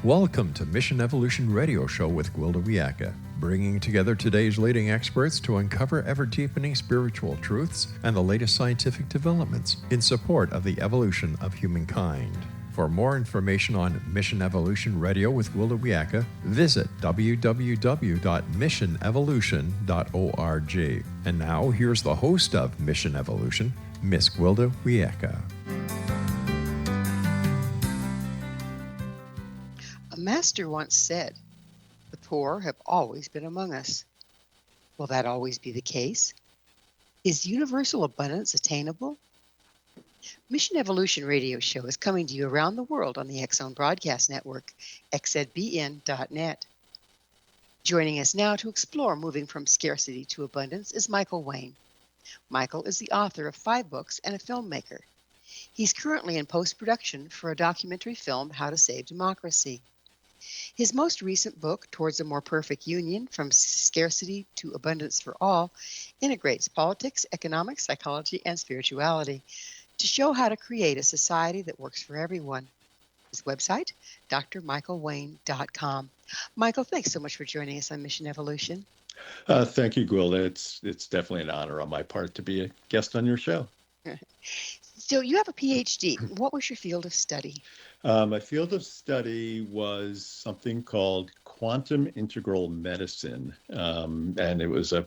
Welcome to Mission Evolution Radio Show with Gwilda Wiyaka, bringing together today's leading experts to uncover ever-deepening spiritual truths and the latest scientific developments in support of the evolution of humankind. For more information on Mission Evolution Radio with Gwilda Wiyaka, visit www.missionevolution.org. And now, here's the host of Mission Evolution, Miss Gwilda Wiyaka. A master once said, "The poor have always been among us." Will that always be the case? Is universal abundance attainable? Mission Evolution Radio Show is coming to you around the world on the X-Zone Broadcast Network, xzbn.net. Joining us now to explore moving from scarcity to abundance is Michael Wayne. Michael is the author of 5 books and a filmmaker. He's currently in post-production for a documentary film, How to Save Democracy. His most recent book, Towards a More Perfect Union, From Scarcity to Abundance for All, integrates politics, economics, psychology, and spirituality to show how to create a society that works for everyone. His website, drmichaelwayne.com. Michael, thanks so much for joining us on Mission Evolution. Thank you, Gwilda. It's definitely an honor on my part to be a guest on your show. So you have a Ph.D. What was your field of study? My field of study was something called quantum integral medicine, and it was a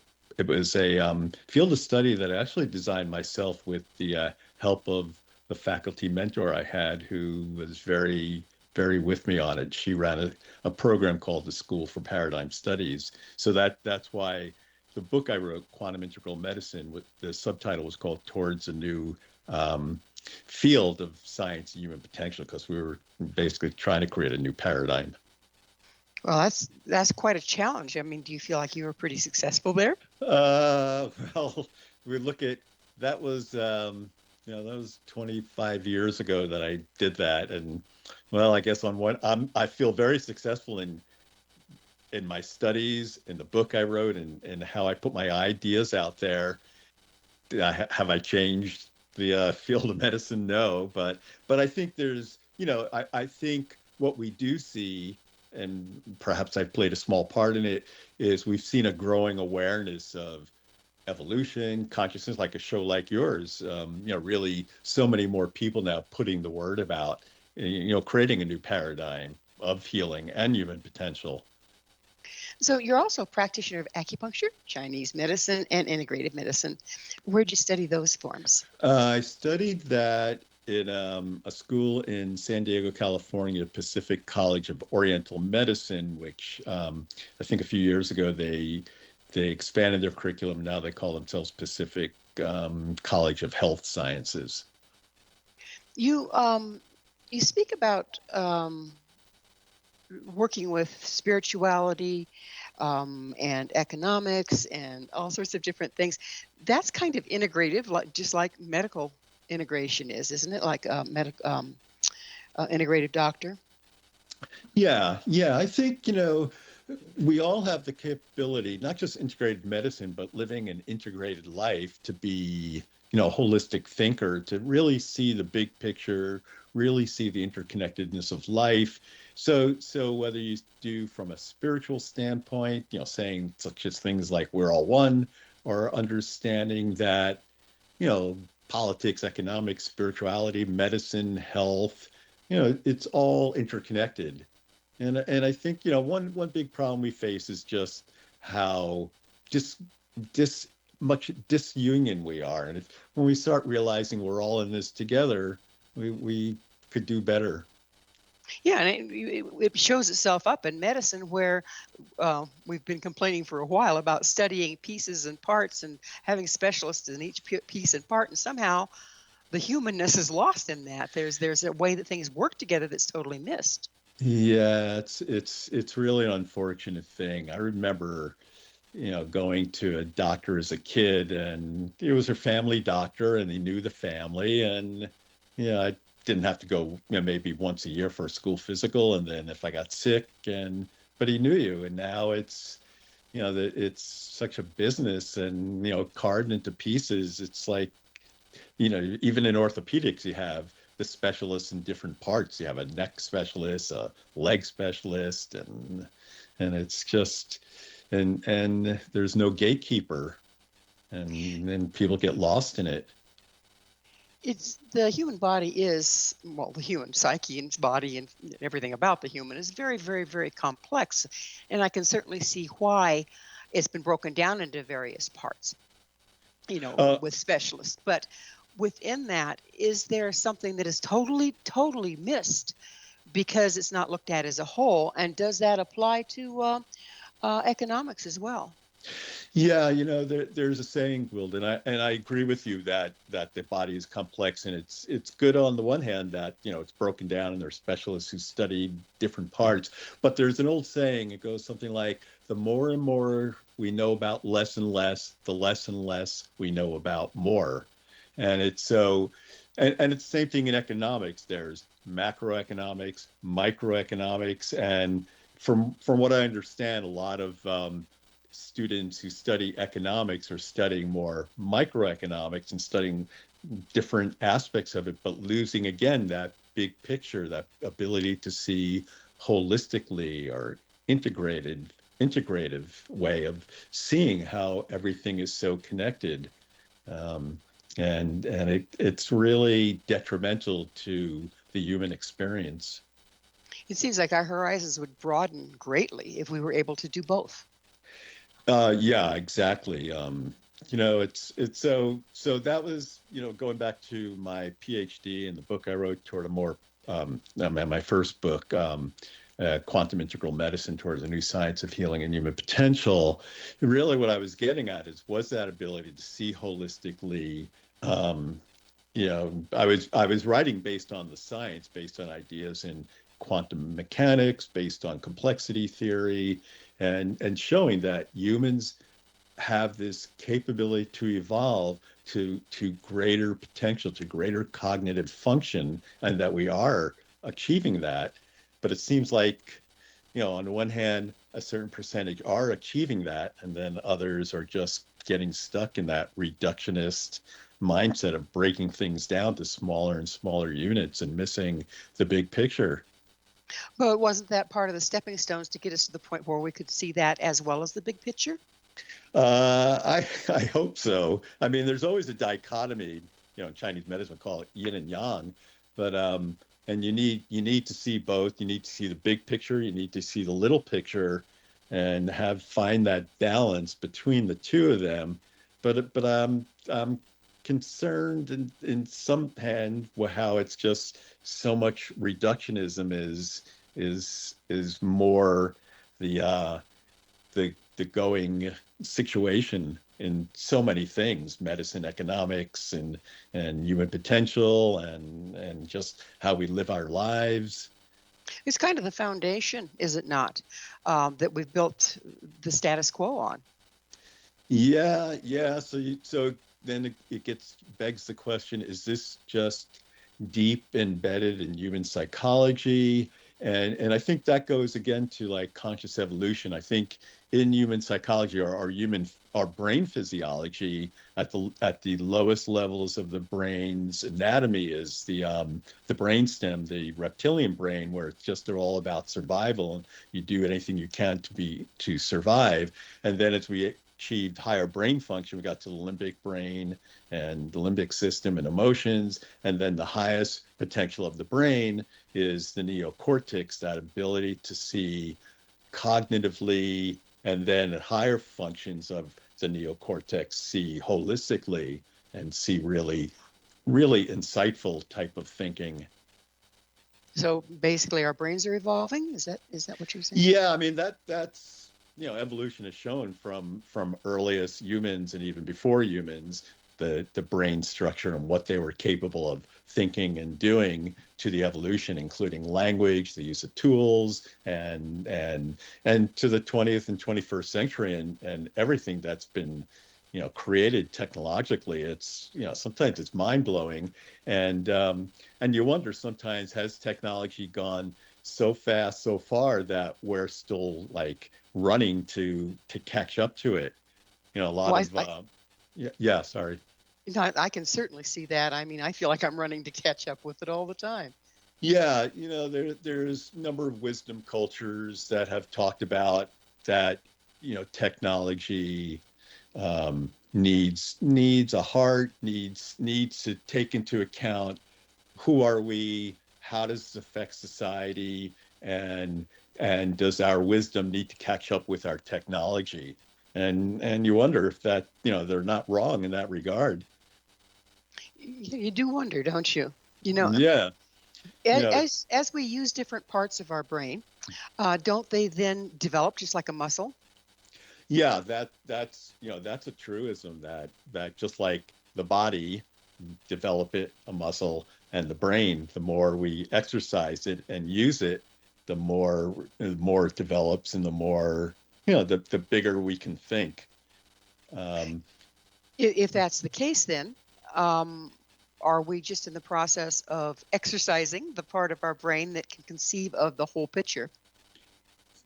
field of study that I actually designed myself with the help of the faculty mentor I had, who was very, very with me on it. She ran a program called the School for Paradigm Studies. So that's why the book I wrote, Quantum Integral Medicine, with the subtitle was called Towards a New Field of Science and Human Potential, because we were basically trying to create a new paradigm. Well, that's quite a challenge. I mean, do you feel like you were pretty successful there? Well, we look at that was that was 25 years ago that I did that, and well, I guess I feel very successful in my studies, in the book I wrote, and how I put my ideas out there. Have I changed the field of medicine? No, but I think there's, I think what we do see, and perhaps I've played a small part in it, is we've seen a growing awareness of evolution, consciousness, like a show like yours. Really so many more people now putting the word about, creating a new paradigm of healing and human potential. So you're also a practitioner of acupuncture, Chinese medicine, and integrative medicine. Where'd you study those forms? I studied that in a school in San Diego, California, Pacific College of Oriental Medicine, which I think a few years ago they expanded their curriculum. Now they call themselves Pacific College of Health Sciences. You speak about working with spirituality and economics and all sorts of different things. That's kind of integrative, just like medical integration is, isn't it? Like a integrative doctor. Yeah. I think, we all have the capability, not just integrated medicine, but living an integrated life, to be, a holistic thinker, to really see the big picture, really see the interconnectedness of life. So whether you do from a spiritual standpoint, saying such as things like we're all one, or understanding that, politics, economics, spirituality, medicine, health, it's all interconnected. And I think, one big problem we face is just how much disunion we are. And when we start realizing we're all in this together, we could do better. Yeah, and it shows itself up in medicine, where we've been complaining for a while about studying pieces and parts and having specialists in each piece and part, and somehow the humanness is lost in that. There's a way that things work together that's totally missed. Yeah, it's really an unfortunate thing. I remember, going to a doctor as a kid, and it was her family doctor, and he knew the family, and I didn't have to go, maybe once a year for a school physical, and then if I got sick, but he knew you, and now it's, it's such a business, and carved into pieces. It's like, even in orthopedics, you have the specialists in different parts. You have a neck specialist, a leg specialist, and it's just, and there's no gatekeeper, and then people get lost in it. It's the human body is, well, the human psyche and body and everything about the human is very, very, very complex. And I can certainly see why it's been broken down into various parts, Uh, with specialists. But within that, is there something that is totally, totally missed because it's not looked at as a whole? And does that apply to economics as well? Yeah, there's a saying, Gwilda, and I agree with you that the body is complex, and it's good on the one hand that it's broken down and there's specialists who study different parts. But there's an old saying, it goes something like, the more and more we know about less and less, the less and less we know about more. And it's so, and it's the same thing in economics. There's macroeconomics, microeconomics, and from what I understand, a lot of students who study economics are studying more microeconomics and studying different aspects of it, but losing again that big picture, that ability to see holistically or integrative way of seeing how everything is so connected. Um, and it's really detrimental to the human experience. It seems like our horizons would broaden greatly if we were able to do both. Yeah, exactly. It's so that was, going back to my PhD and the book I wrote toward a more, my first book, Quantum Integral Medicine Towards a New Science of Healing and Human Potential. Really what I was getting at was that ability to see holistically. Um, I was writing based on the science, based on ideas in quantum mechanics, based on complexity theory, and showing that humans have this capability to evolve to greater potential, to greater cognitive function, and that we are achieving that. But it seems like, on the one hand, a certain percentage are achieving that, and then others are just getting stuck in that reductionist mindset of breaking things down to smaller and smaller units and missing the big picture. But wasn't that part of the stepping stones to get us to the point where we could see that as well as the big picture? I hope so. I mean, there's always a dichotomy. In Chinese medicine, we call it yin and yang, but and you need to see both. You need to see the big picture. You need to see the little picture, and find that balance between the two of them. But I'm concerned in some hand how it's just so much reductionism is more the the going situation in so many things, medicine, economics, and human potential, and just how we live our lives. It's kind of the foundation, is it not, that we've built the status quo on? Yeah. So then it begs the question: is this just deep embedded in human psychology? And I think that goes again to like conscious evolution. I think in human psychology, or our brain physiology at the lowest levels of the brain's anatomy is the brainstem, the reptilian brain, where it's just they're all about survival, and you do anything you can to survive. And then as we achieved higher brain function, we got to the limbic brain and the limbic system and emotions. And then the highest potential of the brain is the neocortex, that ability to see cognitively, and then at higher functions of the neocortex, see holistically and see really, really insightful type of thinking. So basically, our brains are evolving. Is that what you're saying? Yeah, I mean that's evolution has shown from earliest humans and even before humans the brain structure and what they were capable of thinking and doing to the evolution, including language, the use of tools, and to the 20th and 21st century, and everything that's been created technologically. It's sometimes it's mind-blowing, and you wonder sometimes, has technology gone so fast so far that we're still like running to catch up to it? A lot Well, of yeah, sorry. I can certainly see that. I mean, I feel like I'm running to catch up with it all the time. Yeah, there's a number of wisdom cultures that have talked about that, technology needs a heart, needs to take into account who are we, how does this affect society, and does our wisdom need to catch up with our technology? And you wonder if that, they're not wrong in that regard. You do wonder, don't you? Yeah, As we use different parts of our brain, don't they then develop just like a muscle? yeah, that's a truism that just like the body develop a muscle, and the brain, the more we exercise it and use it, the more it develops, and the more, the bigger we can think. Um, If that's the case, then are we just in the process of exercising the part of our brain that can conceive of the whole picture?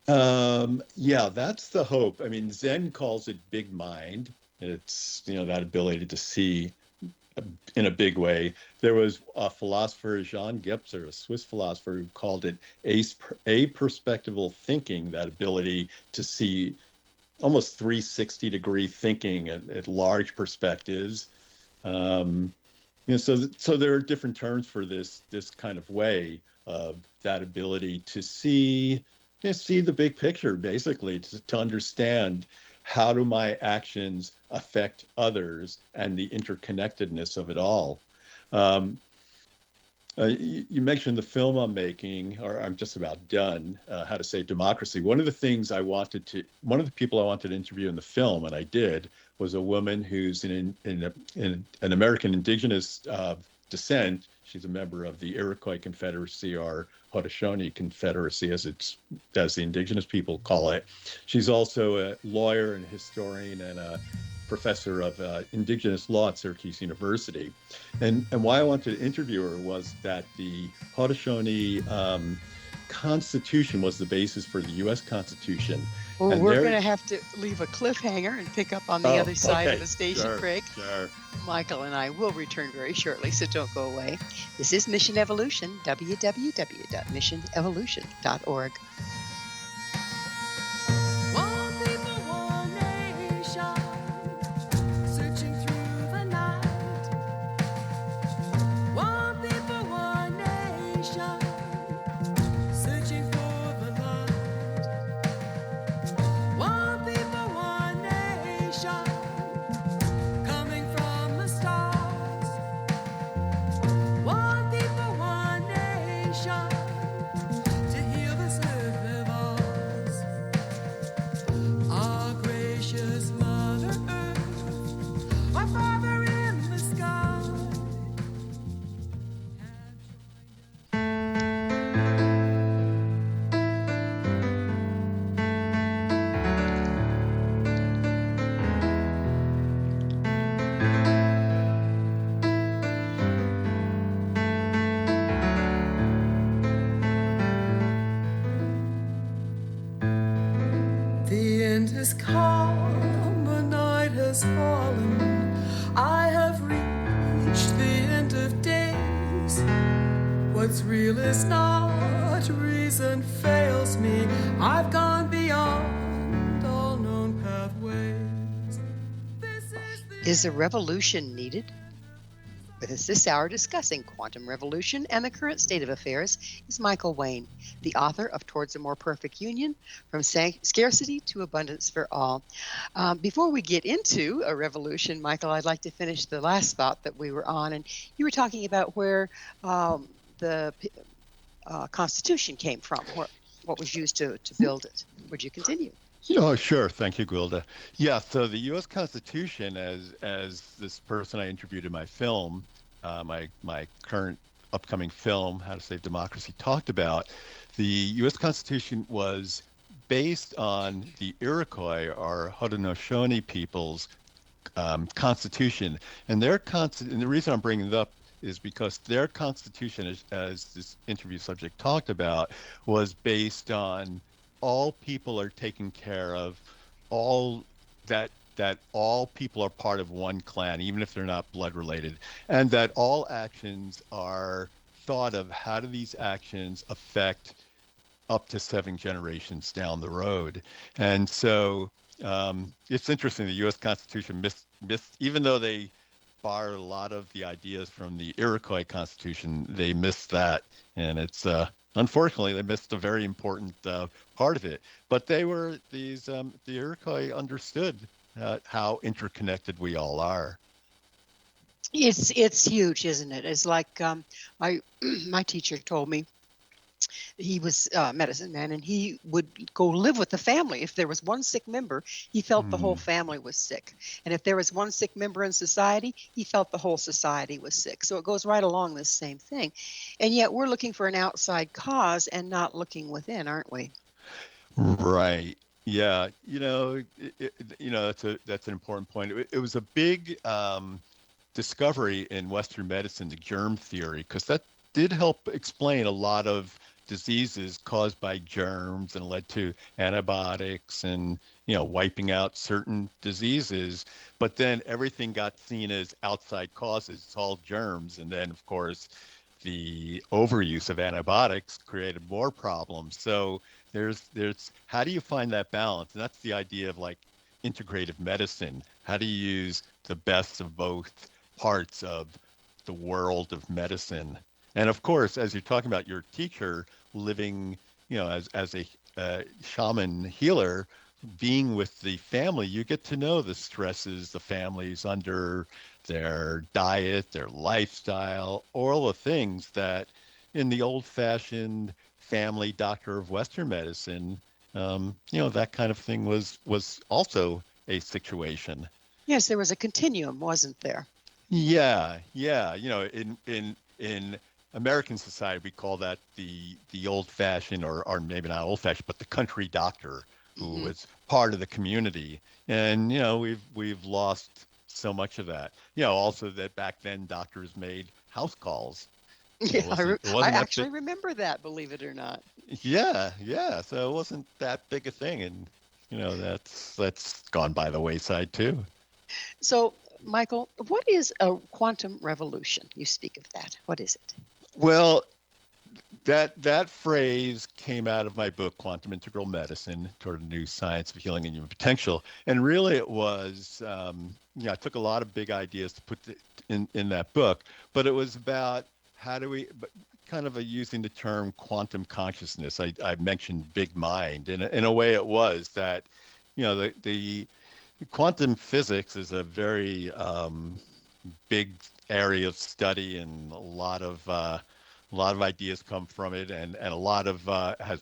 yeah, that's the hope. I mean, Zen calls it big mind. It's, that ability to see in a big way. There was a philosopher, Jean Gebser, a Swiss philosopher, who called it a-perspectival thinking, that ability to see almost 360-degree thinking at large perspectives. So there are different terms for this kind of way of that ability to see the big picture, basically, to understand how do my actions affect others and the interconnectedness of it all. Um, you mentioned the film I'm making, or I'm just about done, How to Save Democracy. One of the people I wanted to interview in the film, and I did, was a woman who's in an American indigenous descent. She's a member of the Iroquois Confederacy, or Haudenosaunee Confederacy, as the indigenous people call it. She's also a lawyer and historian and a professor of indigenous law at Syracuse University. And why I wanted to interview her was that the Haudenosaunee Constitution was the basis for the U.S. Constitution. Well, And we're going to have to leave a cliffhanger and pick up on the other side of okay, the station, sure, Craig. sure. Michael and I will return very shortly, so don't go away. This is Mission Evolution, www.missionevolution.org. One people, one nation, searching through the night. One people, one nation, searching for the light. One people, one nation, coming from the stars. One people, one nation, to heal this earth of ours. Our gracious Mother Earth, our Father in the sky. The end has come, the night has fallen. I have reached the end of days. What's real is not, reason fails me. I've gone beyond all known pathways. This is the Is a revolution needed? With us this hour discussing quantum revolution and the current state of affairs is Michael Wayne, the author of Towards a More Perfect Union, From Scarcity to Abundance for All. Before we get into a revolution, Michael, I'd like to finish the last thought that we were on. And you were talking about where the Constitution came from, what was used to build it. Would you continue? Oh, sure. Thank you, Gwilda. Yeah, so the U.S. Constitution, as this person I interviewed in my film, my current upcoming film, How to Save Democracy, talked about, the U.S. Constitution was based on the Iroquois, or Haudenosaunee people's constitution. And and the reason I'm bringing it up is because their constitution, as this interview subject talked about, was based on all people are taken care of, all that that all people are part of one clan, even if they're not blood related, and that all actions are thought of, how do these actions affect up to 7 generations down the road. And so it's interesting, the U.S. Constitution missed, even though they borrowed a lot of the ideas from the Iroquois Constitution, they missed that. And it's unfortunately, they missed a very important part of it. But they were the Iroquois understood how interconnected we all are. It's huge, isn't it? It's like my my teacher told me. He was a medicine man, and he would go live with the family. If there was one sick member, he felt the whole family was sick. And if there was one sick member in society, he felt the whole society was sick. So it goes right along this same thing. And yet we're looking for an outside cause and not looking within, aren't we? Right. Yeah. That's an important point. It was a big discovery in Western medicine, the germ theory, because that did help explain a lot of diseases caused by germs and led to antibiotics and, wiping out certain diseases. But then everything got seen as outside causes. It's all germs. And then, of course, the overuse of antibiotics created more problems. So there's how do you find that balance? And that's the idea of like integrative medicine. How do you use the best of both parts of the world of medicine? And of course, as you're talking about your teacher living, as a shaman healer, being with the family, you get to know the stresses the family's under, their diet, their lifestyle, all the things that in the old-fashioned family doctor of Western medicine, that kind of thing was also a situation. Yes, there was a continuum, wasn't there? Yeah, yeah. In American society, we call that the old-fashioned, or maybe not old-fashioned, but the country doctor who was part of the community. And we've lost so much of that. Also that back then doctors made house calls. Yeah, It I wasn't that actually big. remember that, believe it or not. Yeah, yeah. So it wasn't that big a thing, and that's gone by the wayside too. So, Michael, what is a quantum revolution? You speak of that. What is it? Well, that phrase came out of my book, Quantum Integral Medicine, toward a new science of healing and human potential. And really it was, I took a lot of big ideas to put in that book, but it was about how do we, but kind of using the term quantum consciousness. I mentioned big mind. In a way it was that, the quantum physics is a very big area of study, and a lot of ideas come from it, and a lot of has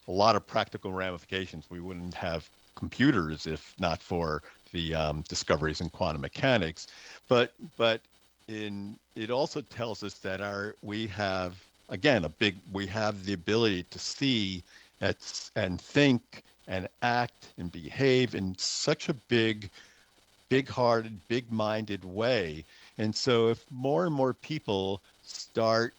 a lot of practical ramifications. We wouldn't have computers if not for the discoveries in quantum mechanics, but it also tells us that we have, again, we have the ability to see and think and act and behave in such a big-hearted, big-minded way. And so if more and more people start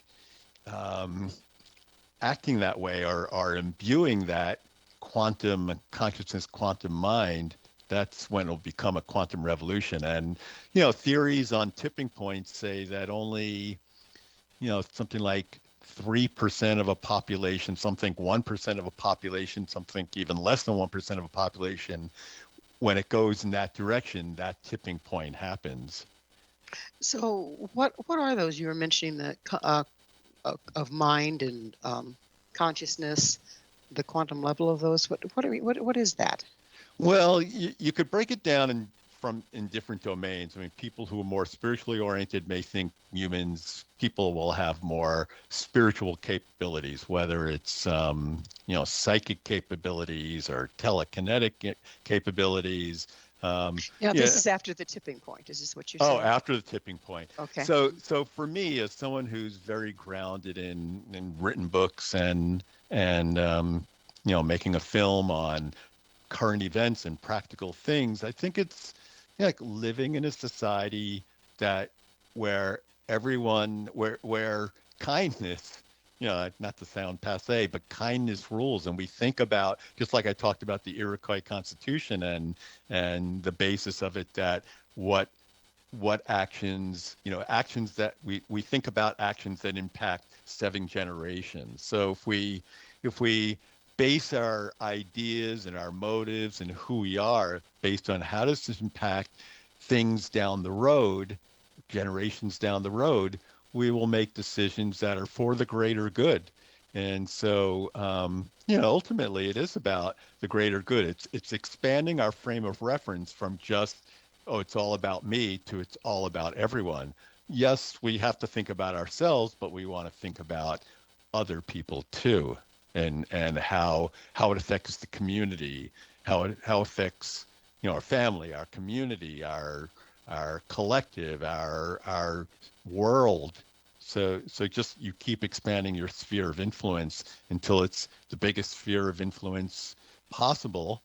acting that way, or are imbuing that quantum consciousness, quantum mind, that's when it'll become a quantum revolution. And, theories on tipping points say that only, something like 3% of a population, some think 1% of a population, some think even less than 1% of a population, when it goes in that direction, that tipping point happens. So, what are those you were mentioning, that of mind and consciousness, the quantum level of those? What is that? Well, you could break it down in different domains. I mean, people who are more spiritually oriented may think people will have more spiritual capabilities, whether it's psychic capabilities or telekinetic capabilities. Now, this is after the tipping point. Is this what you're saying? Oh, after the tipping point. Okay. So for me, as someone who's very grounded in written books and making a film on current events and practical things, I think it's like living in a society where kindness not to sound passe, but kindness rules. And we think about, just like I talked about the Iroquois Constitution and the basis of it, that what actions, actions that we think about actions that impact 7 generations. So if we base our ideas and our motives and who we are based on how does this impact things down the road, generations down the road, we will make decisions that are for the greater good. And so, ultimately, it is about the greater good. It's expanding our frame of reference from just, oh, it's all about me, to it's all about everyone. Yes, we have to think about ourselves, but we want to think about other people too, and how it affects the community, how it affects our family, our community, our collective, our world. So just you keep expanding your sphere of influence until it's the biggest sphere of influence possible.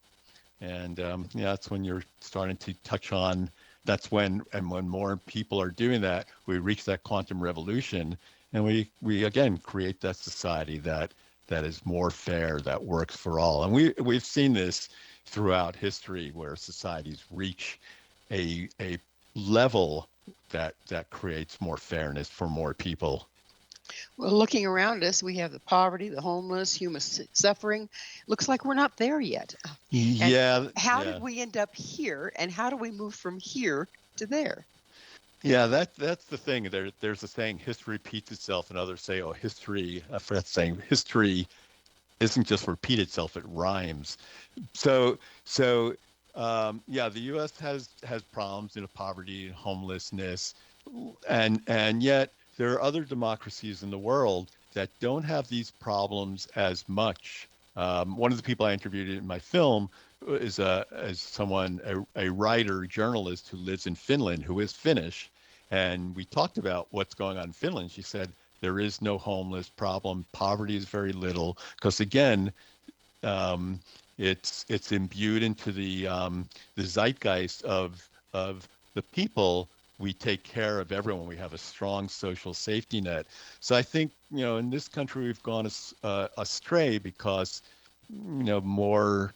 And that's when you're starting to touch on, that's when more people are doing that, we reach that quantum revolution, and we again create that society that is more fair, that works for all. And we've seen this throughout history where societies reach a level that creates more fairness for more people. Well, looking around us, we have the poverty, the homeless, human suffering. Looks like we're not there yet. And Yeah, how yeah. did we end up here, and how do we move from here to there? Yeah, that's the thing. There's a saying, history repeats itself, and others say, oh, history, I forgot saying, history isn't just repeat itself, it rhymes. So yeah, the U.S. has problems, poverty and homelessness, and yet there are other democracies in the world that don't have these problems as much. One of the people I interviewed in my film is someone, a writer, journalist who lives in Finland, who is Finnish, and we talked about what's going on in Finland. She said there is no homeless problem, poverty is very little, because again, um, it's imbued into the zeitgeist of the people. We take care of everyone. We have a strong social safety net. So I think in this country we've gone astray because more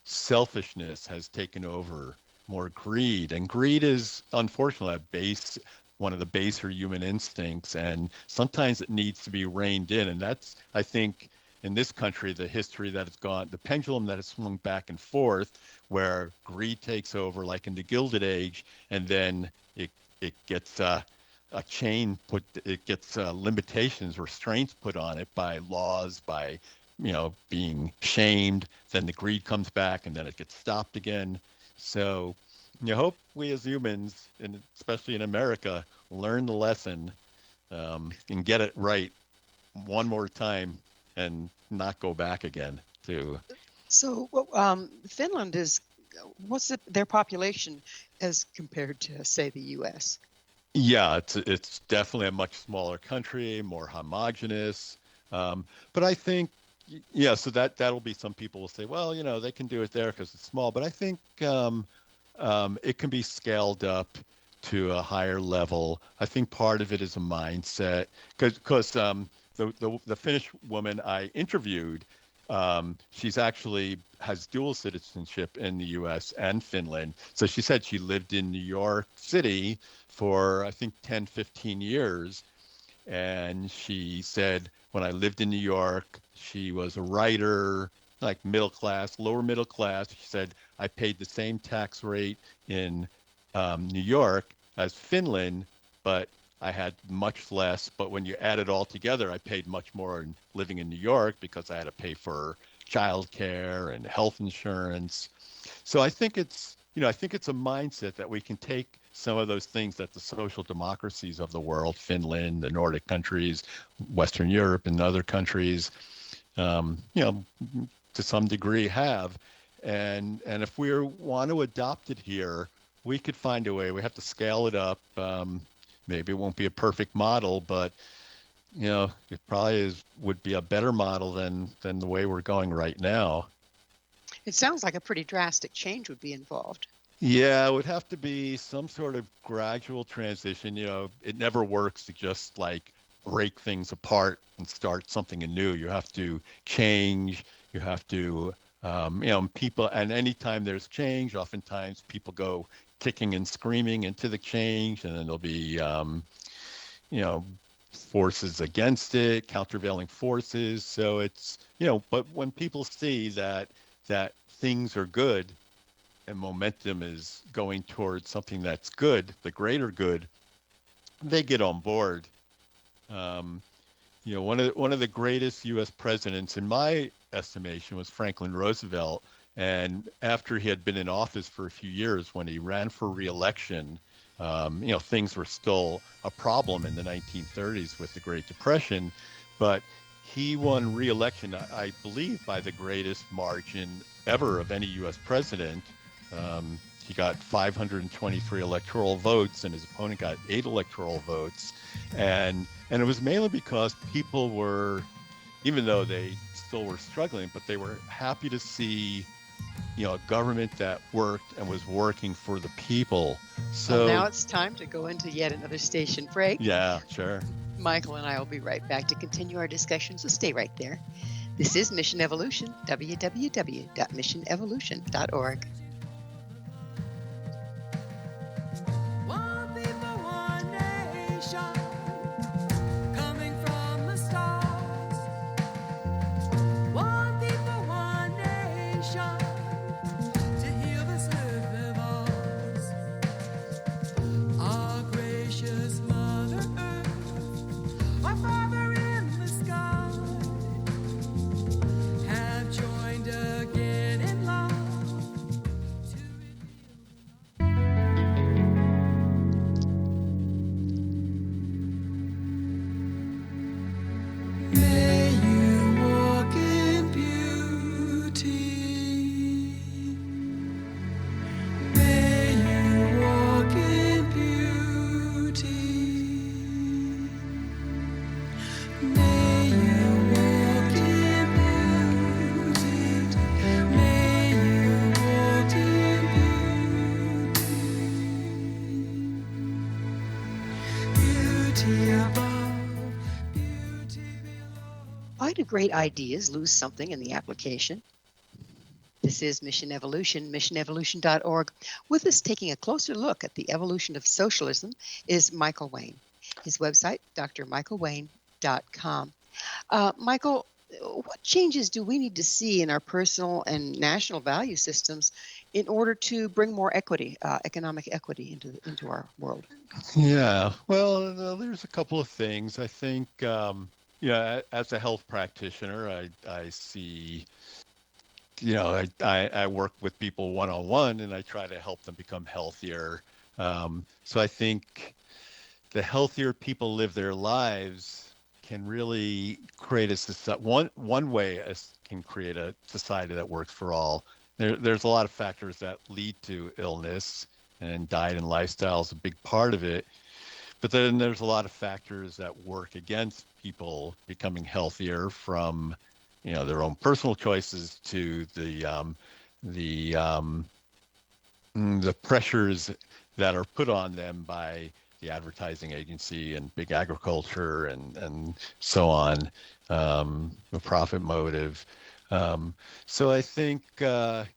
selfishness has taken over, more greed, and greed is unfortunately one of the baser human instincts, and sometimes it needs to be reined in. And that's, I think, in this country, the history that has gone, the pendulum that has swung back and forth, where greed takes over, like in the Gilded Age, and then it gets a chain put, it gets limitations, restraints put on it by laws, by being shamed. Then the greed comes back, and then it gets stopped again. So you hope we as humans, and especially in America, learn the lesson, and get it right one more time and not go back again to. So, Finland is, their population as compared to, say, the U.S.? Yeah, it's definitely a much smaller country, more homogenous. But I think, yeah, so that'll be, some people will say, well, they can do it there because it's small. But I think it can be scaled up to a higher level. I think part of it is a mindset, because the Finnish woman I interviewed, she's actually has dual citizenship in the U.S. and Finland. So she said she lived in New York City for, I think, 10, 15 years. And she said, when I lived in New York, she was a writer, like middle class, lower middle class. She said, I paid the same tax rate in New York as Finland, but I had much less. But when you add it all together, I paid much more in living in New York because I had to pay for childcare and health insurance. So I think it's a mindset that we can take some of those things that the social democracies of the world, Finland, the Nordic countries, Western Europe, and other countries, um, you know, to some degree have, and if we want to adopt it here, we could find a way. We have to scale it up. Maybe it won't be a perfect model, but it probably would be a better model than the way we're going right now. It sounds like a pretty drastic change would be involved. Yeah, it would have to be some sort of gradual transition. It never works to just like break things apart and start something anew. You have to change. You have to, people, and anytime there's change, oftentimes people go kicking and screaming into the change, and then there'll be, you know, forces against it, countervailing forces. So it's, but when people see that things are good and momentum is going towards something that's good, the greater good, they get on board. Um, one of the greatest U.S. presidents, in my estimation, was Franklin Roosevelt. And after he had been in office for a few years, when he ran for re-election, things were still a problem in the 1930s with the Great Depression, but he won re-election, I believe, by the greatest margin ever of any U.S. president. He got 523 electoral votes, and his opponent got 8 electoral votes, and it was mainly because people were, even though they still were struggling, but they were happy to see, a government that worked and was working for the people. Well, now So, it's time to go into yet another station break. yeah, sure. Michael and I will be right back to continue our discussion, so stay right there. This is Mission Evolution, www.missionevolution.org. One people, one nation, coming from the stars. One people, one nation, to heal this earth of ours. Our gracious Mother Earth, our Father in the sky, have joined again in love to may you walk in beauty. May you walk in beauty. May you walk in beauty. May you walk in beauty. Beauty above, beauty below. Why do great ideas lose something in the application? This is Mission Evolution, missionevolution.org. With us taking a closer look at the evolution of socialism is Michael Wayne. His website, drmichaelwayne.com. Michael, what changes do we need to see in our personal and national value systems in order to bring more equity, economic equity into our world? Yeah, well, there's a couple of things. I think, as a health practitioner, I see, I work with people one-on-one, and I try to help them become healthier. So I think the healthier people live their lives can really create a society. One way can create a society that works for all. There's a lot of factors that lead to illness, and diet and lifestyle is a big part of it. But then there's a lot of factors that work against people becoming healthier, from their own personal choices to the pressures that are put on them by the advertising agency and big agriculture and so on, the profit motive. So I think, and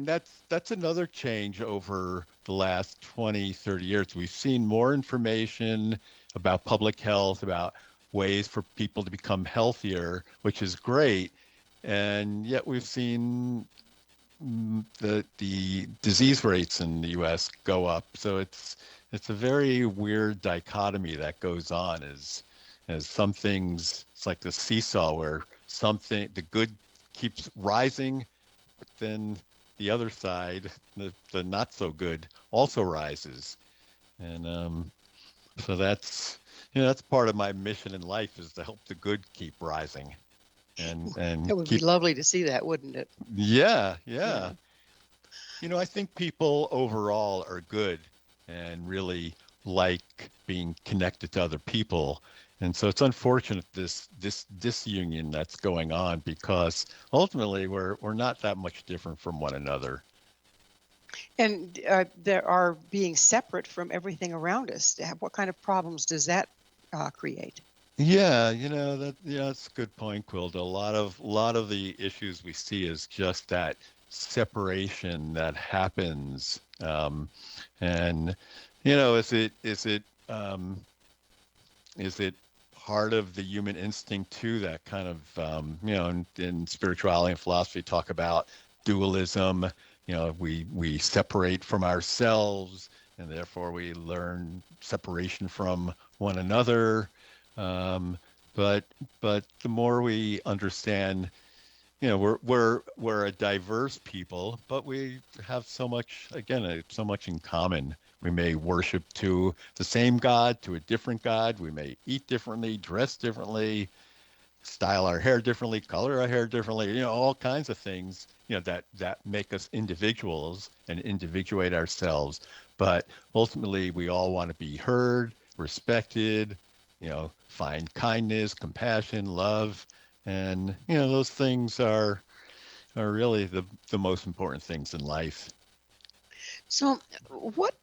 that's another change over the last 20, 30 years. We've seen more information about public health, about ways for people to become healthier, which is great. And yet we've seen the disease rates in the U.S. go up. So it's a very weird dichotomy that goes on as some things, it's like the seesaw where the good keeps rising, but then the other side, the not so good, also rises. And so that's part of my mission in life, is to help the good keep rising. And It would be lovely to see that, wouldn't it? Yeah. I think people overall are good and really like being connected to other people. And so it's unfortunate, this disunion that's going on, because ultimately we're not that much different from one another. And there are being separate from everything around us. What kind of problems does that create? Yeah, that's a good point, Quilda. A lot of the issues we see is just that separation that happens. And is it part of the human instinct too, that kind of in spirituality and philosophy talk about dualism. We separate from ourselves, and therefore we learn separation from one another. um, but but the more we understand, we're a diverse people, but we have so much, again, so much in common. We may worship to the same God, to a different God. We may eat differently, dress differently, style our hair differently, color our hair differently, all kinds of things, that make us individuals and individuate ourselves. But ultimately, we all want to be heard, respected, find kindness, compassion, love. And, those things are really the most important things in life. So, what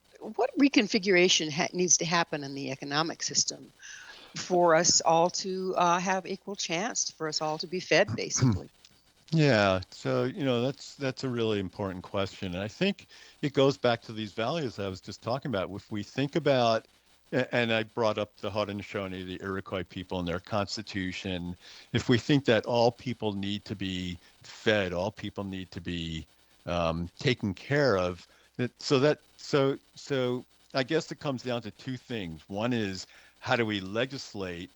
reconfiguration needs to happen in the economic system for us all to have equal chance, for us all to be fed, basically? Yeah, so that's a really important question, and I think it goes back to these values I was just talking about. If we think about, and I brought up the Haudenosaunee, the Iroquois people, and their constitution. If we think that all people need to be fed, all people need to be taken care of, so I guess it comes down to two things. One is, how do we legislate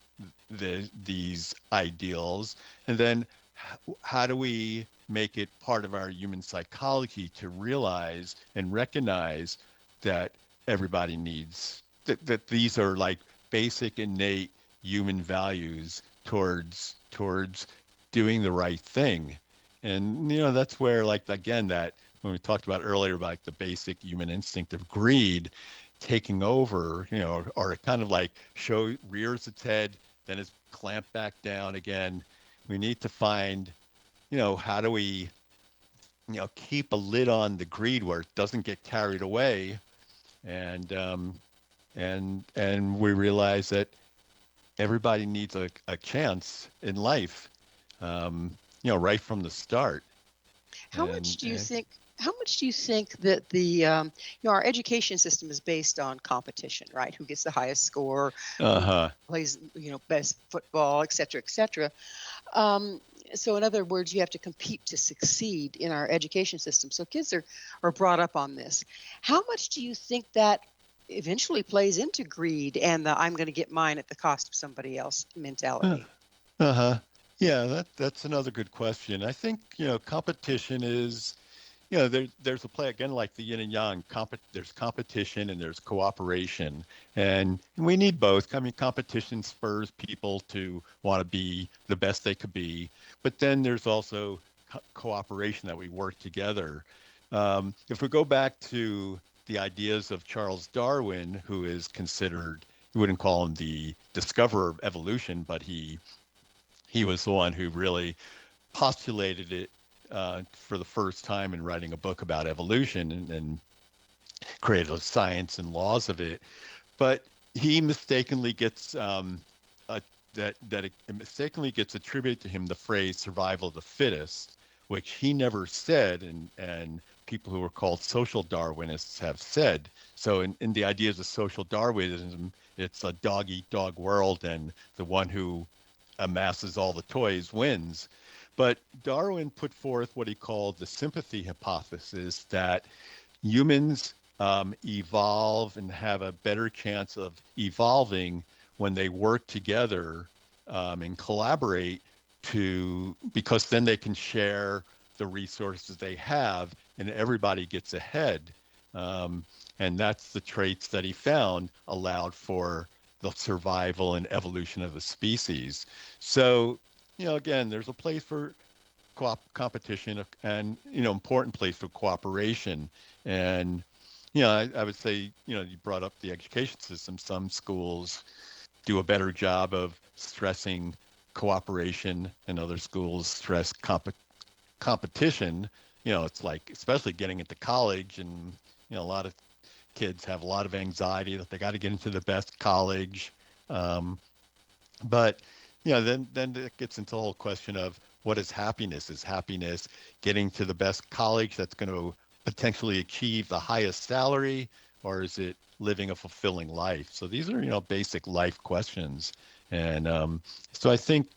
these ideals, and then how do we make it part of our human psychology to realize and recognize that everybody needs that these are like basic innate human values towards doing the right thing. And that's where, like, again, that when we talked about earlier about like, the basic human instinct of greed taking over, or it kind of like rears its head, then is clamped back down again. We need to find, how do we, keep a lid on the greed where it doesn't get carried away. And we realize that everybody needs a chance in life, right from the start. How much do you think? How much do you think that our education system is based on competition, right? Who gets the highest score, who plays, best football, et cetera, et cetera. So in other words, you have to compete to succeed in our education system. So kids are brought up on this. How much do you think that eventually plays into greed and the I'm going to get mine at the cost of somebody else mentality? Yeah, that's another good question. I think, competition is, there's a play, again, like the yin and yang. There's competition and there's cooperation, and we need both. I mean, competition spurs people to want to be the best they could be, but then there's also cooperation, that we work together. If we go back to the ideas of Charles Darwin, who is considered, you wouldn't call him the discoverer of evolution, but he was the one who really postulated it for the first time in writing a book about evolution, and created a science and laws of it. But he mistakenly gets it mistakenly gets attributed to him the phrase "survival of the fittest," which he never said, and people who are called social Darwinists have said. So in the ideas of social Darwinism, it's a dog eat dog world, and the one who amasses all the toys wins. But Darwin put forth what he called the sympathy hypothesis, that humans evolve and have a better chance of evolving when they work together and collaborate, because then they can share the resources they have and everybody gets ahead. And that's the traits that he found allowed for the survival and evolution of the species. So, again, there's a place for competition, and, important place for cooperation. And, I would say, you brought up the education system. Some schools do a better job of stressing cooperation, and other schools stress competition. It's like, especially getting into college, and, a lot of kids have a lot of anxiety that they got to get into the best college. Um, but then it gets into the whole question of what is happiness? Is happiness getting to the best college that's going to potentially achieve the highest salary, or is it living a fulfilling life? So these are basic life questions, and so I think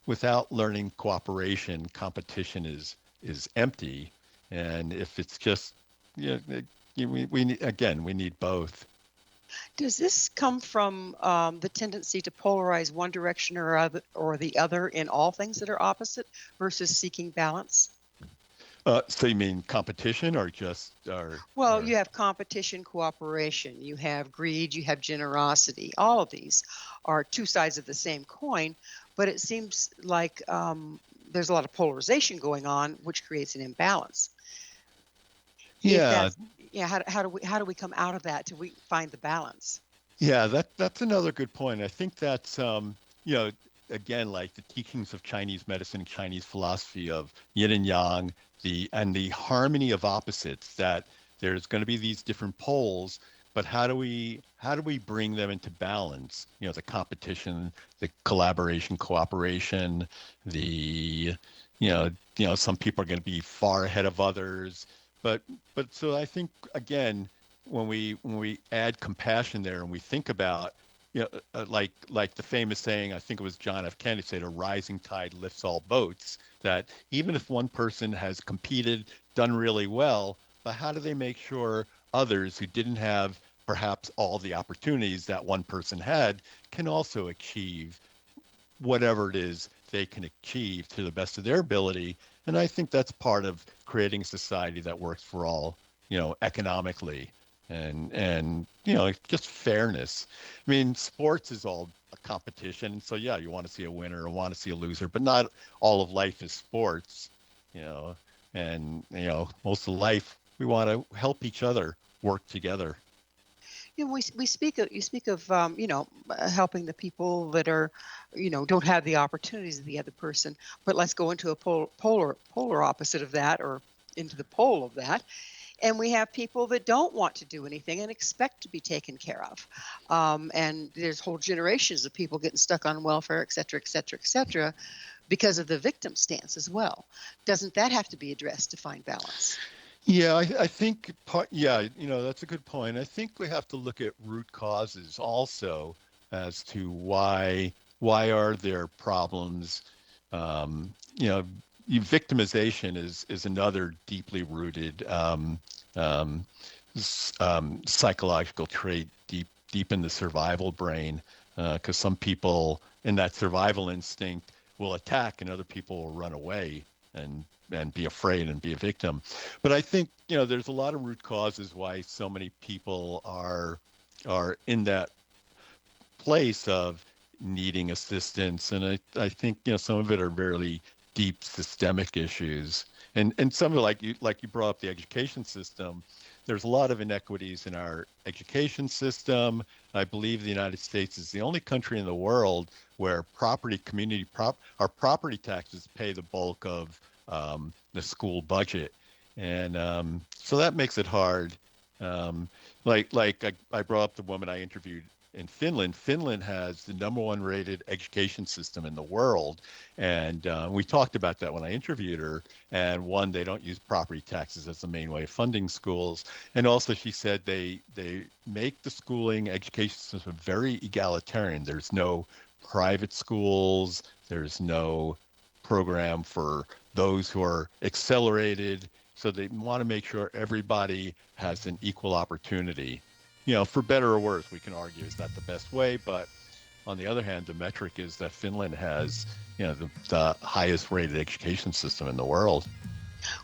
without learning cooperation, competition is empty, and if it's just we need both. Does this come from the tendency to polarize one direction or the other in all things that are opposite versus seeking balance? So you mean competition or just Well, or you have competition, cooperation, you have greed, you have generosity. All of these are two sides of the same coin, but it seems like there's a lot of polarization going on, which creates an imbalance. If yeah, that's yeah, how do we come out of that till we find the balance? yeah, that's another good point. I think that's you know, again, like the teachings of Chinese medicine, Chinese philosophy of yin and yang, the harmony of opposites, that there's going to be these different poles, but how do we bring them into balance? The competition, the collaboration, cooperation, the some people are going to be far ahead of others, but so I think again when we add compassion there and we think about like the famous saying, I think it was John F. Kennedy said, a rising tide lifts all boats, that even if one person has competed, done really well, but how do they make sure others who didn't have perhaps all the opportunities that one person had can also achieve whatever it is they can achieve to the best of their ability? And I think that's part of creating a society that works for all, economically, and just fairness. I mean, sports is all a competition. So yeah, you want to see a winner or want to see a loser, but not all of life is sports, you know, and most of life we want to help each other work together. We speak of you speak of helping the people that are don't have the opportunities of the other person, but let's go into a polar opposite of that, or into the pole of that, and we have people that don't want to do anything and expect to be taken care of, and there's whole generations of people getting stuck on welfare, et cetera, et cetera, et cetera, because of the victim stance as well. Doesn't that have to be addressed to find balance? Yeah, I think yeah, that's a good point. I think we have to look at root causes also as to why are there problems. You know, victimization is another deeply rooted um, psychological trait deep in the survival brain, because some people in that survival instinct will attack and other people will run away and be afraid and be a victim. But I think there's a lot of root causes why so many people are in that place of needing assistance, and I think some of it are very deep systemic issues, and some of it, like you brought up the education system. There's a lot of inequities in our education system. I believe the United States is the only country in the world where our property taxes pay the bulk of the school budget, and so that makes it hard. Um, I brought up the woman I interviewed in Finland. Finland has the number one rated education system in the world, and we talked about that when I interviewed her. And one, they don't use property taxes as the main way of funding schools, and also she said they make the schooling education system very egalitarian. There's no private schools. There's no program for those who are accelerated. So they want to make sure everybody has an equal opportunity. For better or worse, we can argue is that the best way, but on the other hand, the metric is that Finland has, the highest rated education system in the world.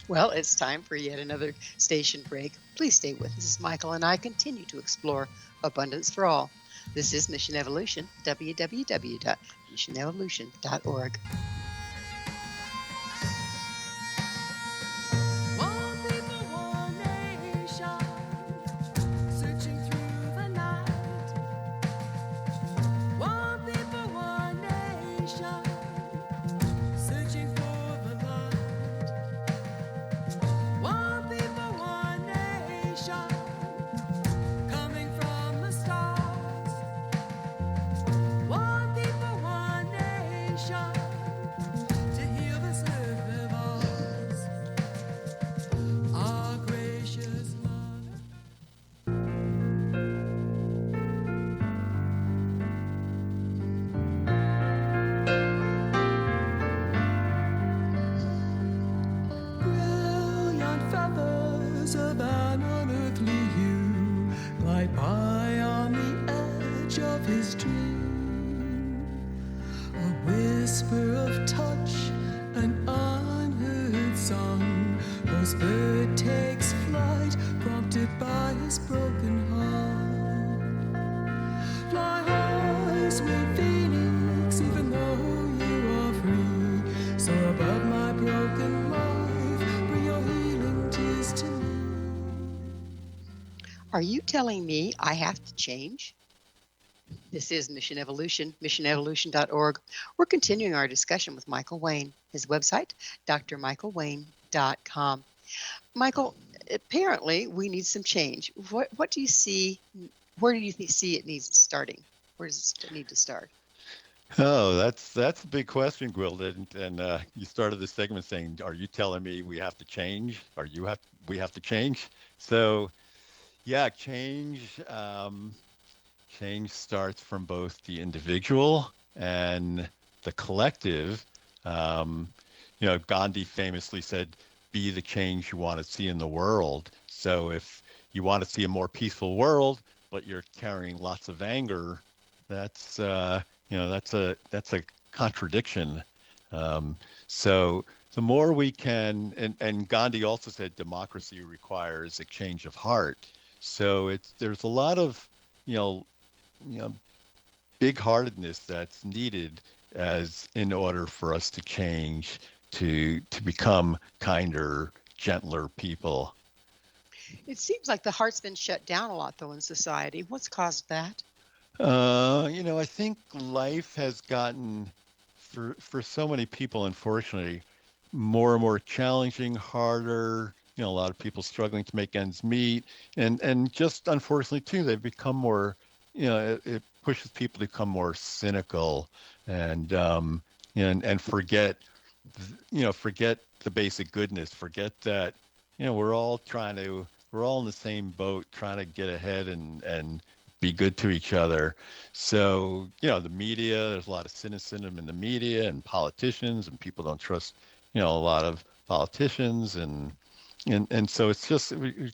Well, it's time for yet another station break. Please stay with us as Michael and I continue to explore abundance for all. This is Mission Evolution, www.missionevolution.org. One people, one nation, searching through the night. One people, one nation, searching for the light. One people, one nation, coming from the stars. his dream. A whisper of touch, an unheard song, whose bird takes flight, prompted by his broken heart. Fly high, sweet phoenix, even though you are free. Soar above my broken life, bring your healing tears to me. Are you telling me I have to change? This is Mission Evolution, missionevolution.org. We're continuing our discussion with Michael Wayne. His website, drmichaelwayne.com. Michael, apparently we need some change. What do you see? Where do you see it needs starting? Where does it need to start? Oh, that's a big question, Gwilda. And you started this segment saying, "Are you telling me we have to change? We have to change?" So, yeah, change starts from both the individual and the collective. Um, Gandhi famously said, "Be the change you want to see in the world." So if you want to see a more peaceful world, but you're carrying lots of anger, that's that's a contradiction. Um, so the more we can, and Gandhi also said, democracy requires a change of heart. So there's a lot of you know you know big-heartedness that's needed as in order for us to change to become kinder, gentler people. It seems like the heart's been shut down a lot, though, in society. What's caused that? I think life has gotten for so many people, unfortunately, more and more challenging, harder. A lot of people struggling to make ends meet, and just unfortunately too, they've become more. It pushes people to become more cynical and forget, forget the basic goodness. Forget that, we're all in the same boat, trying to get ahead and be good to each other. So, the media, there's a lot of cynicism in the media and politicians, and people don't trust, a lot of politicians. And so it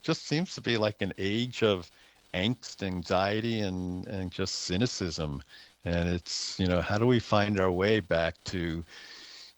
just seems to be like an age of angst, anxiety, and just cynicism. And it's, how do we find our way back to,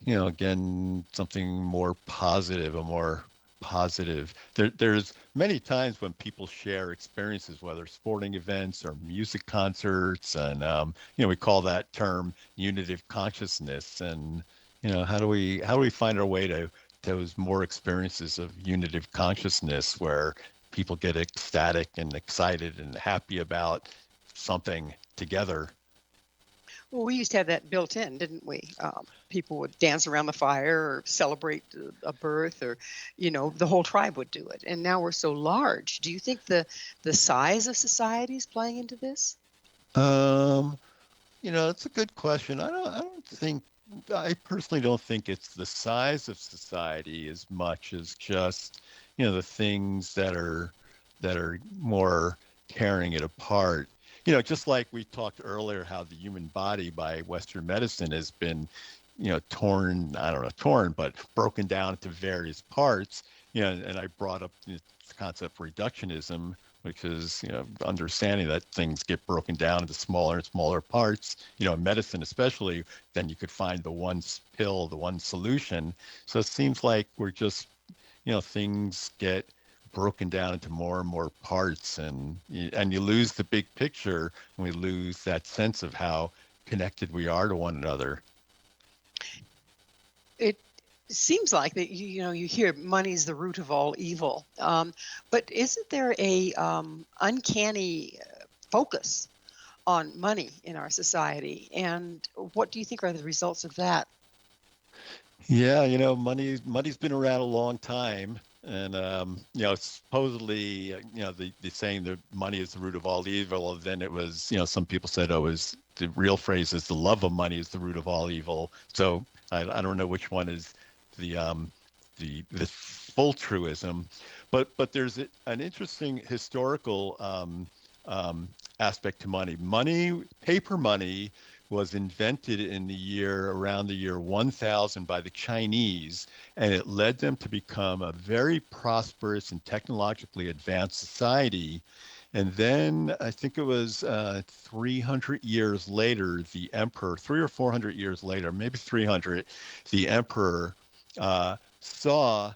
again, something more positive, a more positive. There's many times when people share experiences, whether sporting events or music concerts, and we call that term unitive consciousness. And how do we find our way to those more experiences of unitive consciousness where people get ecstatic and excited and happy about something together? Well, we used to have that built in, didn't we? People would dance around the fire or celebrate a birth, or, the whole tribe would do it. And now we're so large. Do you think the size of society is playing into this? Um, that's a good question. I personally don't think it's the size of society as much as just, the things that are more tearing it apart. Just like we talked earlier, how the human body by Western medicine has been, torn, I don't know, torn, but broken down into various parts. And I brought up the concept of reductionism, which is, understanding that things get broken down into smaller and smaller parts, in medicine especially, then you could find the one pill, the one solution. So it seems like we're just, things get broken down into more and more parts, and you lose the big picture, and we lose that sense of how connected we are to one another. It seems like that you hear money's the root of all evil, but isn't there a uncanny focus on money in our society? And what do you think are the results of that? Yeah, money's been around a long time, and supposedly, the saying that money is the root of all evil. And then it was, some people said, oh, is the real phrase is the love of money is the root of all evil. So I don't know which one is the full truism, but there's an interesting historical aspect to money. Paper money was invented around the year 1000 by the Chinese, and it led them to become a very prosperous and technologically advanced society. And then I think it was 300 years later, the emperor, 300 or 400 years later, maybe 300, the emperor saw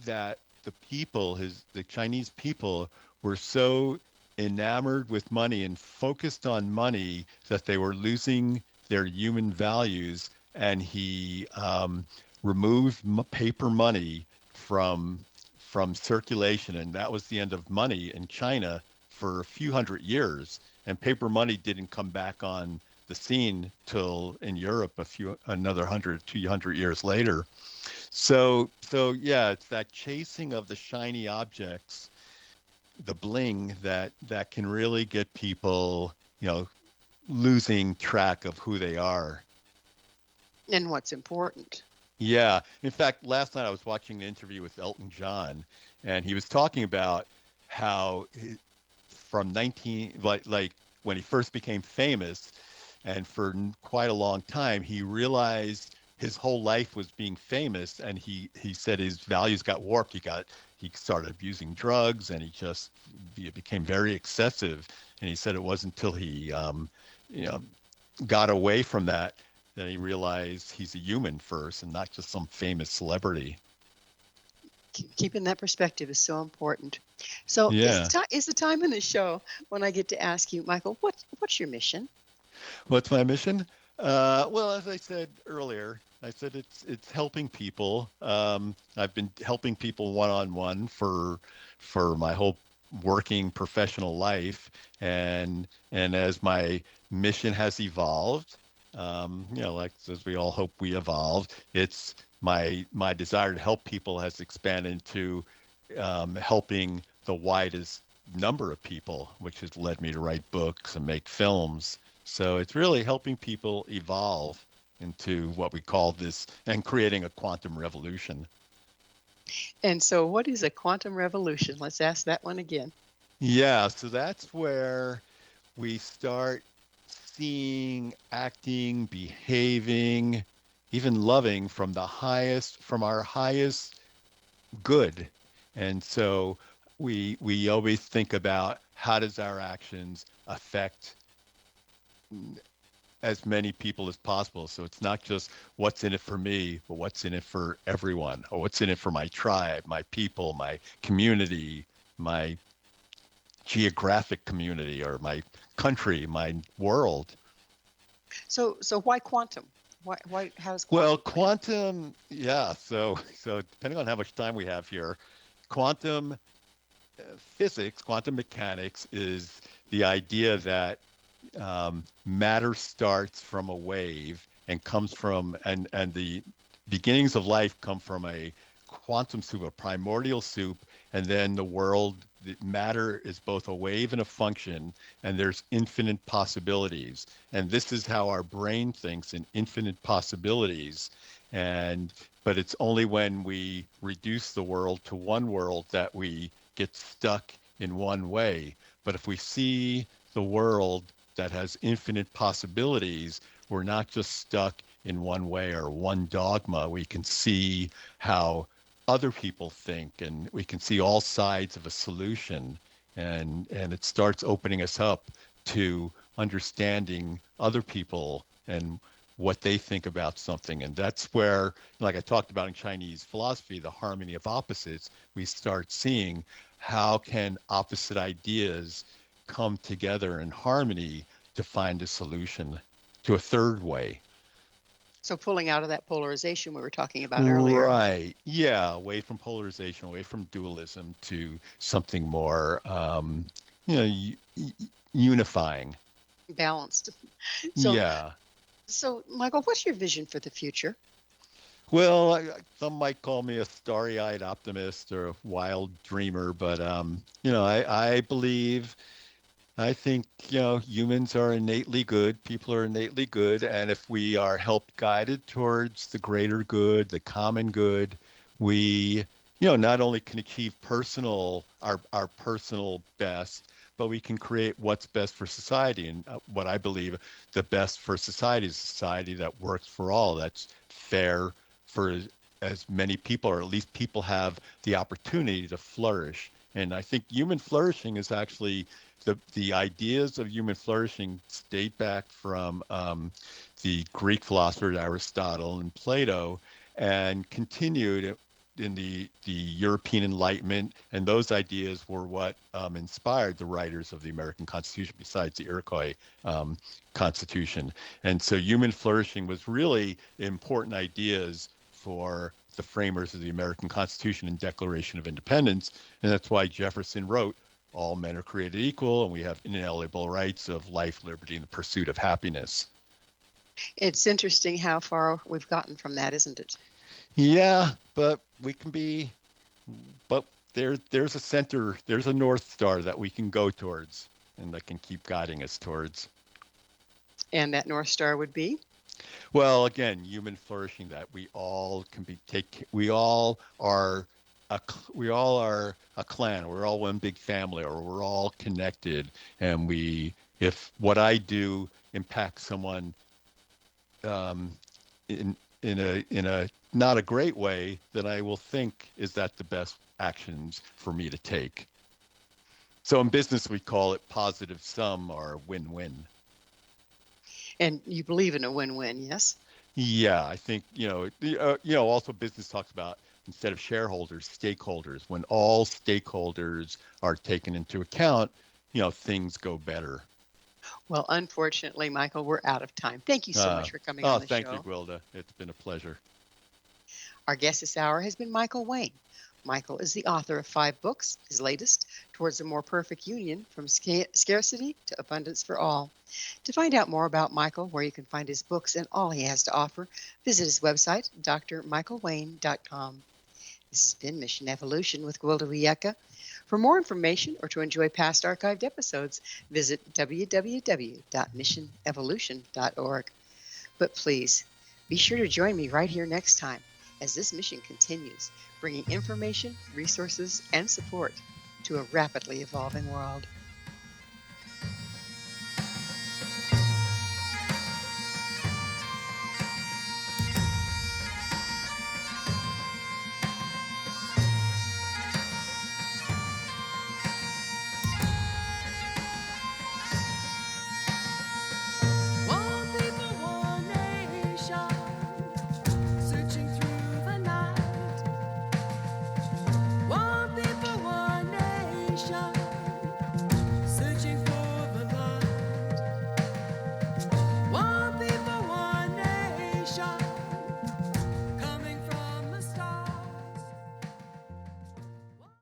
that the Chinese people were so enamored with money and focused on money that they were losing their human values. And he removed paper money from circulation, and that was the end of money in China for a few hundred years. And paper money didn't come back on the scene till in Europe another 100, 200 years later. So yeah, it's that chasing of the shiny objects, the bling that can really get people, losing track of who they are. And what's important. Yeah. In fact, last night I was watching an interview with Elton John, and he was talking about how from 19 like when he first became famous, and for quite a long time he realized his whole life was being famous, and he said his values got warped. He started abusing drugs, and he became very excessive. And he said it wasn't until he you know got away from that he realized he's a human first and not just some famous celebrity. Keeping that perspective is so important. So Yeah. it's the time in the show when I get to ask you, Michael, what's your mission? What's my mission? Well, as I said earlier, I said it's helping people. I've been helping people one-on-one for my whole working professional life, and as my mission has evolved, like as we all hope we evolve, it's my desire to help people has expanded into helping the widest number of people, which has led me to write books and make films. So it's really helping people evolve into what we call this and creating a quantum revolution. And so what is a quantum revolution? Let's ask that one again. Yeah, so that's where we start seeing, acting, behaving, even loving from our highest good. And so we always think about how does our actions affect as many people as possible. So it's not just what's in it for me, but what's in it for everyone, or what's in it for my tribe, my people, my community, my geographic community, or my country, my world. So why quantum? Why how's quantum? Well, quantum, yeah. So depending on how much time we have here, quantum physics, quantum mechanics is the idea that matter starts from a wave and comes from, and the beginnings of life come from a quantum soup, a primordial soup, and then the matter is both a wave and a function, and there's infinite possibilities. And this is how our brain thinks in infinite possibilities. But it's only when we reduce the world to one world that we get stuck in one way. But if we see the world that has infinite possibilities, we're not just stuck in one way or one dogma. We can see how other people think, and we can see all sides of a solution, and it starts opening us up to understanding other people and what they think about something. And that's where, like I talked about in Chinese philosophy, the harmony of opposites, we start seeing how can opposite ideas come together in harmony to find a solution to a third way. So pulling out of that polarization we were talking about earlier. Right. Yeah. Away from polarization, away from dualism to something more, unifying. Balanced. Yeah. So Michael, what's your vision for the future? Well, some might call me a starry-eyed optimist or a wild dreamer, but I think, humans are innately good, people are innately good, and if we are helped guided towards the greater good, the common good, we, not only can achieve our personal best, but we can create what's best for society. And what I believe the best for society is a society that works for all, that's fair for as many people, or at least people have the opportunity to flourish And I think human flourishing is actually the ideas of human flourishing date back from the Greek philosophers Aristotle and Plato, and continued in the European Enlightenment, and those ideas were what inspired the writers of the American Constitution, besides the Iroquois Constitution. And so human flourishing was really important ideas for the framers of the American Constitution and Declaration of Independence. And that's why Jefferson wrote, all men are created equal, and we have inalienable rights of life, liberty, and the pursuit of happiness. It's interesting how far we've gotten from that, isn't it? Yeah, but we can be, but there's a center, there's a North Star that we can go towards and that can keep guiding us towards. And that North Star would be? Well, again, human flourishing, that we all can be we all are a clan. We're all one big family, or we're all connected. And if what I do impacts someone in a not a great way, then I will think, is that the best actions for me to take? So in business, we call it positive sum or win-win. And you believe in a win-win, yes? Yeah, I think, also business talks about, instead of shareholders, stakeholders. When all stakeholders are taken into account, things go better. Well, unfortunately, Michael, we're out of time. Thank you so much for coming on the show. Oh, thank you, Gwilda. It's been a pleasure. Our guest this hour has been Michael Wayne. Michael is the author of 5 books, his latest, Towards a More Perfect Union, From Scarcity to Abundance for All. To find out more about Michael, where you can find his books and all he has to offer, visit his website, drmichaelwayne.com. This has been Mission Evolution with Gwilda Wiyaka. For more information or to enjoy past archived episodes, visit www.missionevolution.org. But please, be sure to join me right here next time as this mission continues, bringing information, resources, and support to a rapidly evolving world.